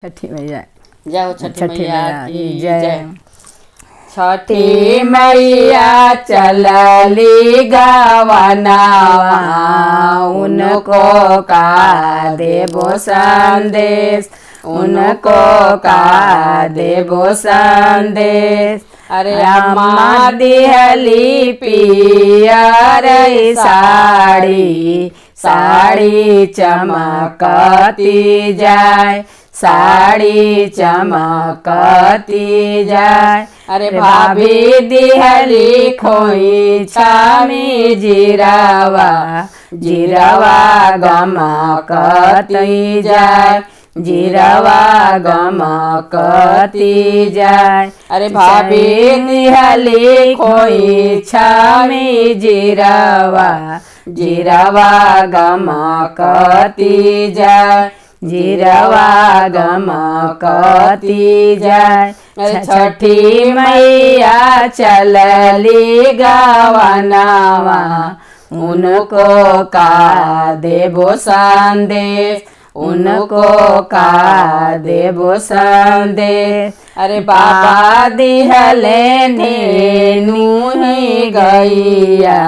छठी मैया जाओ छठी छठी मैया मैया की की जय। जय। छठी मैया चलली गवनावा उनको का देबो संदेश, उनको का देबो संदेश। अरे अम्मा दिहली पियर साड़ी, साड़ी चमकती जाए, साड़ी चमकती जाए। अरे भाभी दिहली खोई छामी जीरावा, जीरावा गमकती जाए, जीरावा गमकती जाए। अरे भाभी दिहली खोई छामी जीरावा, जीरावा गमकती जाए, जीरावा गमकती जाए। अरे छठी मैया चलली गवनावा उनको का देबो संदेश, उनको का देबो संदेश। अरे बाबा दिहले नुही गैया,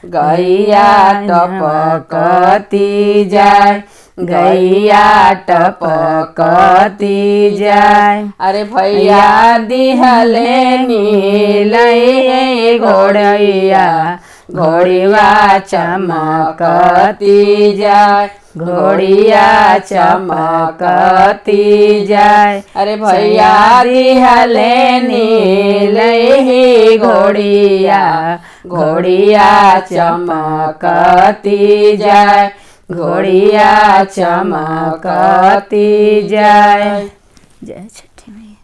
गैया टपकती जाए, गैया टपकती जाए। अरे भैया दिहले नीलई घोड़ैया, घोड़िया चमकती जाए, घोड़िया चमकती जाए। अरे भैया दिहले नीलई घोड़िया, घोड़िया चमकती जाए, घोड़िया चमकती जाए। जय छठी मैया।